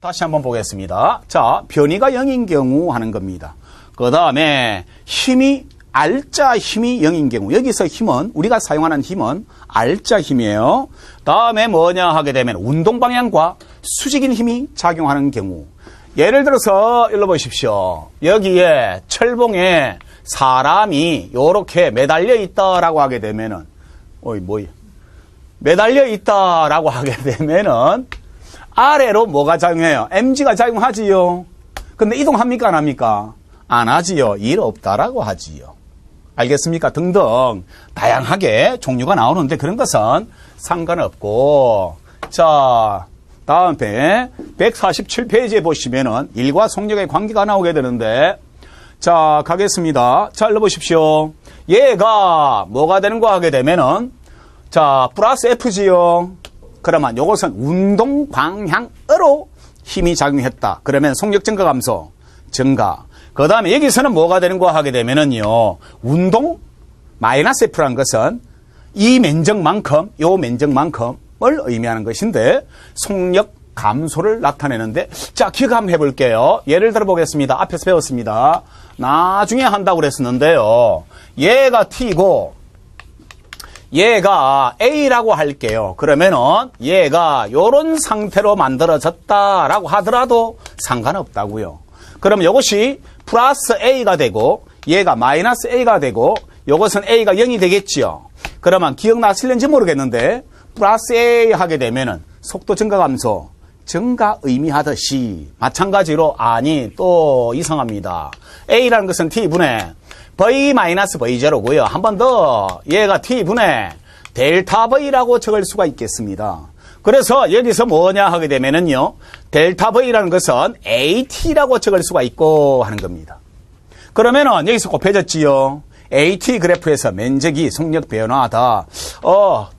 다시 한번 보겠습니다. 자, 변이가 0인 경우 하는 겁니다. 그 다음에 힘이 R자 힘이 0인 경우, 여기서 힘은 우리가 사용하는 힘은 R자 힘이에요. 다음에 뭐냐 하게 되면 운동 방향과 수직인 힘이 작용하는 경우. 예를 들어서 일로 보십시오. 여기에 철봉에 사람이 요렇게 매달려 있다라고 하게 되면은 매달려 있다라고 하게 되면은 아래로 뭐가 작용해요? mg가 작용하지요. 근데 이동합니까? 안 합니까? 안 하지요. 일 없다라고 하지요. 알겠습니까? 등등 다양하게 종류가 나오는데 그런 것은 상관없고. 자, 다음에 147페이지에 보시면은 일과 속력의 관계가 나오게 되는데, 자, 가겠습니다. 자, 읽어보십시오. 얘가 뭐가 되는 거 하게 되면은, 자, 플러스 F지요. 그러면 요것은 운동 방향으로 힘이 작용했다. 그러면 속력 증가 감소, 증가. 그 다음에 여기서는 뭐가 되는 거 하게 되면은요, 운동 마이너스 F라는 것은 이 면적만큼, 요 면적만큼을 의미하는 것인데, 속력 감소를 나타내는데, 자, 기억 한번 해볼게요. 예를 들어 보겠습니다. 앞에서 배웠습니다. 나중에 한다고 그랬었는데요. 얘가 T고, 얘가 A라고 할게요. 그러면은 얘가 요런 상태로 만들어졌다라고 하더라도 상관없다고요. 그럼 이것이 플러스 A가 되고 얘가 마이너스 A가 되고 요것은 A가 0이 되겠지요. 그러면 기억나실는지 모르겠는데 플러스 A 하게 되면은 속도 증가 감소, 증가 의미하듯이 마찬가지로 아니 또 이상합니다. A라는 것은 T분의 V-V0고요. 한 번 더 얘가 T분의 델타 V라고 적을 수가 있겠습니다. 그래서 여기서 뭐냐 하게 되면은요, 델타 V라는 것은 AT라고 적을 수가 있고 하는 겁니다. 그러면은 여기서 곱해졌지요. AT 그래프에서 면적이 속력 변화하다.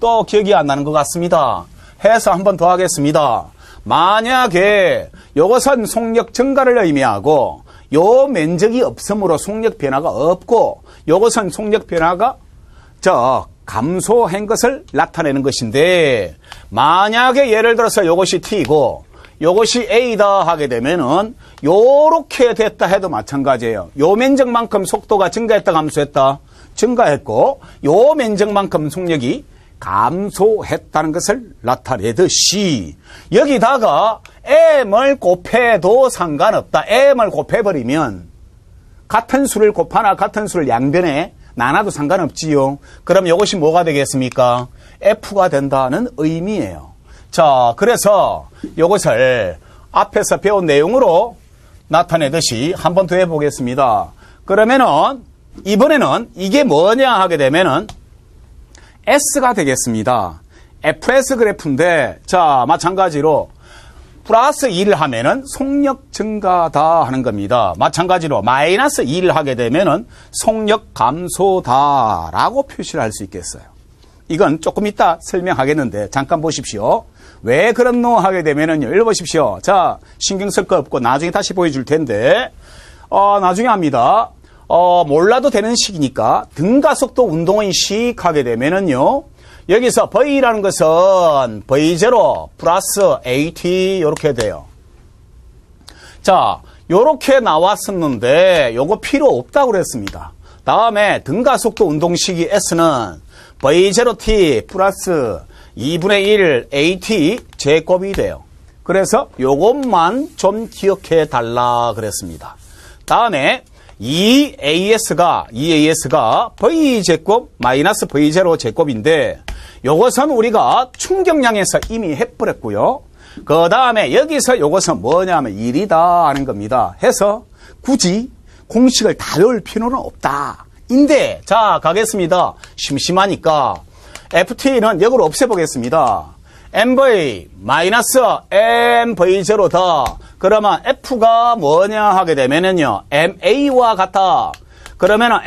또 기억이 안 나는 것 같습니다. 해서 한 번 더 하겠습니다. 만약에 이것은 속력 증가를 의미하고 요 면적이 없으므로 속력 변화가 없고 요것은 속력 변화가 감소한 것을 나타내는 것인데, 만약에 예를 들어서 요것이 T고 요것이 A다 하게 되면은 요렇게 됐다 해도 마찬가지예요. 요 면적만큼 속도가 증가했다 감소했다? 증가했고 요 면적만큼 속력이 감소했다는 것을 나타내듯이 여기다가 m을 곱해도 상관없다. m을 곱해버리면 같은 수를 곱하나 같은 수를 양변에 나눠도 상관없지요. 그럼 이것이 뭐가 되겠습니까? f가 된다는 의미예요. 자, 그래서 이것을 앞에서 배운 내용으로 나타내듯이 한 번 더 해보겠습니다. 그러면은 이번에는 이게 뭐냐 하게 되면은 S가 되겠습니다. FS 그래프인데, 자, 마찬가지로 플러스 2를 하면은 속력 증가다 하는 겁니다. 마찬가지로 마이너스 2를 하게 되면은 속력 감소다라고 표시를 할 수 있겠어요. 이건 조금 이따 설명하겠는데 잠깐 보십시오. 왜 그렇노 하게 되면은요, 읽어보십시오. 자, 신경 쓸 거 없고 나중에 다시 보여줄 텐데, 나중에 합니다. 몰라도 되는 식이니까 등가속도 운동의 식 하게 되면은요, 여기서 V라는 것은 V0 플러스 AT 이렇게 돼요. 자, 요렇게 나왔었는데 요거 필요 없다고 그랬습니다. 다음에 등가속도 운동식이 S는 V0T 플러스 2분의 1 AT 제곱이 돼요. 그래서 요것만 좀 기억해 달라 그랬습니다. 다음에 2AS가 V제곱 마이너스 V0 제곱인데 요것은 우리가 충격량에서 이미 해버렸고요. 그 다음에 여기서 요것은 뭐냐면 1이다 하는 겁니다. 해서 굳이 공식을 다 외울 필요는 없다. 인데, 자, 가겠습니다. 심심하니까 FT는 역으로 없애보겠습니다. MV 마이너스 MV0다. 그러면 F가 뭐냐 하게 되면은요, MA와 같다. 그러면은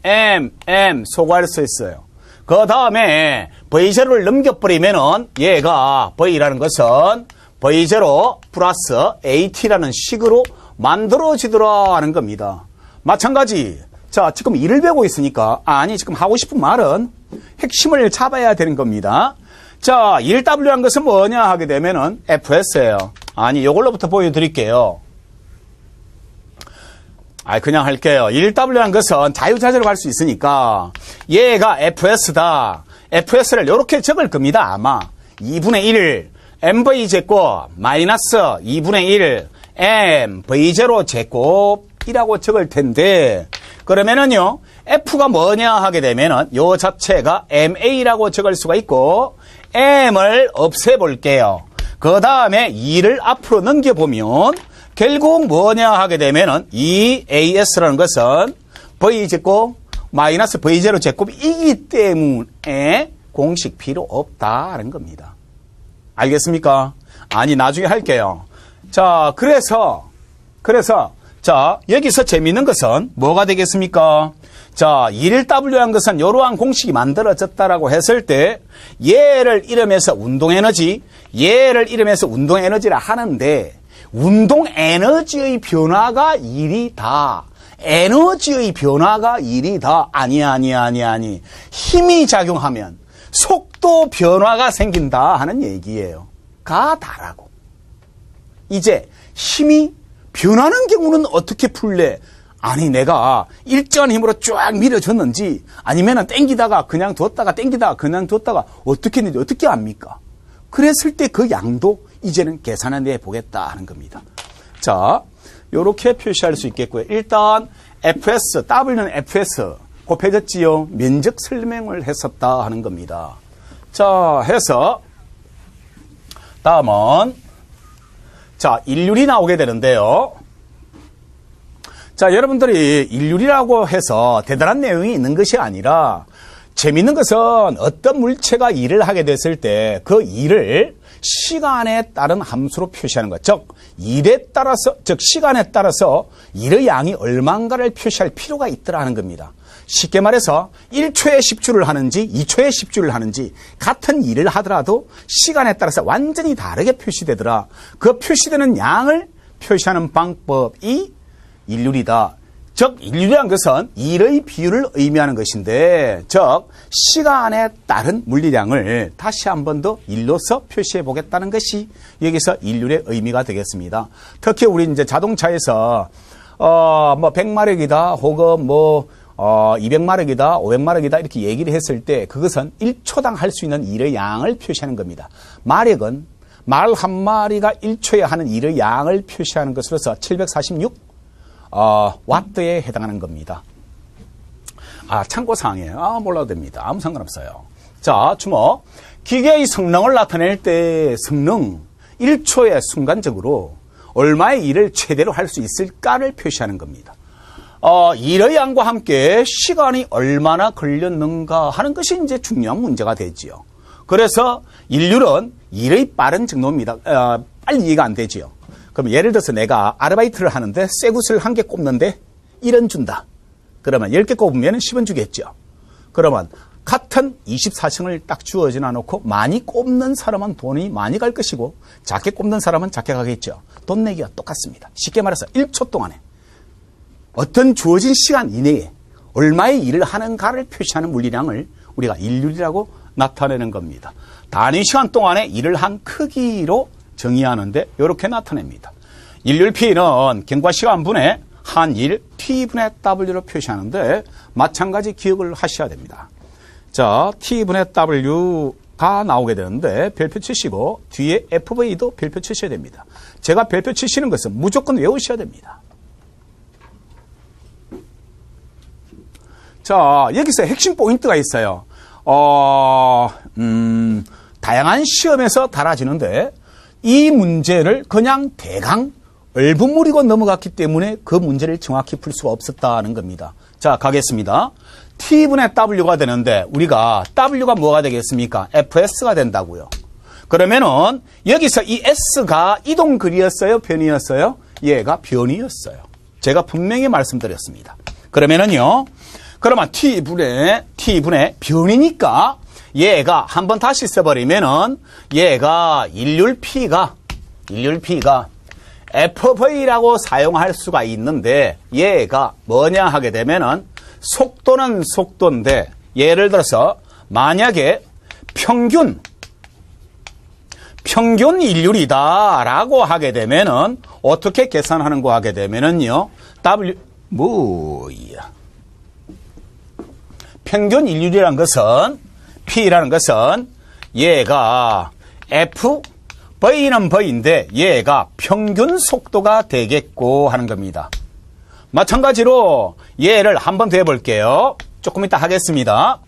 M 소거할 수 있어요. 그 다음에 V0를 넘겨버리면은 얘가 V라는 것은 V0 플러스 AT라는 식으로 만들어지더라 하는 겁니다. 마찬가지. 자, 지금 1을 배우고 있으니까, 지금 하고 싶은 말은 핵심을 잡아야 되는 겁니다. 자, 1W라는 것은 뭐냐 하게 되면은 FS예요. 아니, 요걸로부터 보여드릴게요. 그냥 할게요. 1W라는 것은 자유자재로 갈 수 있으니까 얘가 FS다. FS를 이렇게 적을 겁니다. 아마 2분의 1 MV제곱 마이너스 2분의 1 MV0제곱이라고 적을 텐데, 그러면은요 F가 뭐냐 하게 되면은 요 자체가 MA라고 적을 수가 있고 M을 없애볼게요. 그 다음에 2를 앞으로 넘겨보면 결국 뭐냐 하게 되면은 이 AS라는 것은 V제곱 마이너스 V0 제곱이기 때문에 공식 필요 없다는 겁니다. 알겠습니까? 아니, 나중에 할게요. 자, 그래서 자, 여기서 재미있는 것은 뭐가 되겠습니까? 자, 1W라는 것은 이러한 공식이 만들어졌다라고 했을 때 얘를 이름해서 운동에너지, 얘를 이름해서 운동에너지라 하는데 운동에너지의 변화가 1이다. 에너지의 변화가 1이다. 아니. 힘이 작용하면 속도 변화가 생긴다 하는 얘기예요. 가 다라고. 이제 힘이 변하는 경우는 어떻게 풀래? 아니, 내가 일정한 힘으로 쫙 밀어줬는지 아니면 땡기다가 그냥 뒀다가 땡기다가 그냥 뒀다가 어떻게 했는지 어떻게 압니까? 그랬을 때 그 양도 이제는 계산해 보겠다 하는 겁니다. 자, 요렇게 표시할 수 있겠고요. 일단 FS, W는 FS 곱해졌지요. 면적 설명을 했었다 하는 겁니다. 자, 해서 다음은 자, 일률이 나오게 되는데요. 자, 여러분들이 일률이라고 해서 대단한 내용이 있는 것이 아니라 재미있는 것은 어떤 물체가 일을 하게 됐을 때 그 일을 시간에 따른 함수로 표시하는 것. 즉, 시간에 따라서 일의 양이 얼마인가를 표시할 필요가 있더라는 겁니다. 쉽게 말해서 1초에 10주를 하는지 2초에 10주를 하는지 같은 일을 하더라도 시간에 따라서 완전히 다르게 표시되더라. 그 표시되는 양을 표시하는 방법이 일률이다. 즉, 일률이라는 것은 일의 비율을 의미하는 것인데, 즉 시간에 따른 물리량을 다시 한 번 더 일로서 표시해 보겠다는 것이 여기서 일률의 의미가 되겠습니다. 특히 우리 이제 자동차에서 뭐 100마력이다 혹은 뭐 200마력이다 500마력이다 이렇게 얘기를 했을 때 그것은 1초당 할 수 있는 일의 양을 표시하는 겁니다. 마력은 말 한 마리가 1초에 하는 일의 양을 표시하는 것으로서 746 와트에 해당하는 겁니다. 참고사항이에요. 몰라도 됩니다. 아무 상관없어요. 자, 주목. 기계의 성능을 나타낼 때 성능 1초에 순간적으로 얼마의 일을 최대로 할 수 있을까를 표시하는 겁니다. 일의 양과 함께 시간이 얼마나 걸렸는가 하는 것이 이제 중요한 문제가 되지요. 그래서 일률은 일의 빠른 정도입니다. 빨리 이해가 안 되지요. 그럼 예를 들어서 내가 아르바이트를 하는데 쇠굿을 1개 꼽는데 1원 준다. 그러면 10개 꼽으면 10원 주겠죠. 그러면 같은 24층을 딱 주어지나 놓고 많이 꼽는 사람은 돈이 많이 갈 것이고 작게 꼽는 사람은 작게 가겠죠. 돈 내기가 똑같습니다. 쉽게 말해서 1초 동안에 어떤 주어진 시간 이내에 얼마의 일을 하는가를 표시하는 물리량을 우리가 일률이라고 나타내는 겁니다. 단위 시간 동안에 일을 한 크기로 정의하는데 이렇게 나타냅니다. 일률 P는 경과시간분의 한일 T분의 W로 표시하는데 마찬가지 기억을 하셔야 됩니다. 자, T분의 W가 나오게 되는데 별표 치시고 뒤에 FV도 별표 치셔야 됩니다. 제가 별표 치시는 것은 무조건 외우셔야 됩니다. 자, 여기서 핵심 포인트가 있어요. 다양한 시험에서 달아지는데 이 문제를 그냥 대강 얼버무리고 넘어갔기 때문에 그 문제를 정확히 풀 수가 없었다는 겁니다. 자, 가겠습니다. T분의 W가 되는데 우리가 W가 뭐가 되겠습니까? FS가 된다고요. 그러면은 여기서 이 S가 이동거리였어요? 변이였어요? 얘가 변이였어요. 제가 분명히 말씀드렸습니다. 그러면은요. 그러면 T분의 변이니까 얘가 한번 다시 써버리면은 얘가 일률 P가 FV라고 사용할 수가 있는데 얘가 뭐냐 하게 되면은 속도는 속도인데 예를 들어서 만약에 평균 일률이다라고 하게 되면은 어떻게 계산하는 거 하게 되면은요. 평균 일률이란 것은 P라는 것은 얘가 F V는 V인데 얘가 평균 속도가 되겠고 하는 겁니다. 마찬가지로 얘를 한 번 더 해볼게요. 조금 이따 하겠습니다.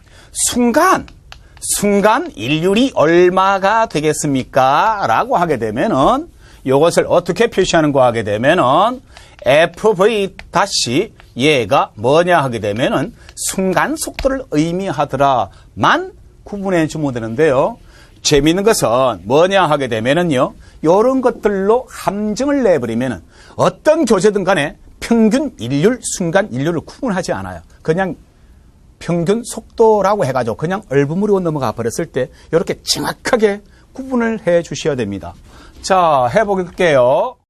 순간 일률이 얼마가 되겠습니까? 라고 하게 되면은 이것을 어떻게 표시하는 거 하게 되면은 FV 다시 얘가 뭐냐 하게 되면은 순간 속도를 의미하더라만 구분해 주면 되는데요. 재미있는 것은 뭐냐 하게 되면은요. 이런 것들로 함정을 내버리면은 어떤 교재든 간에 평균 일률, 순간 일률을 구분하지 않아요. 그냥 평균 속도라고 해가지고 그냥 얼버무리고 넘어가 버렸을 때 이렇게 정확하게 구분을 해 주셔야 됩니다. 자, 해볼게요.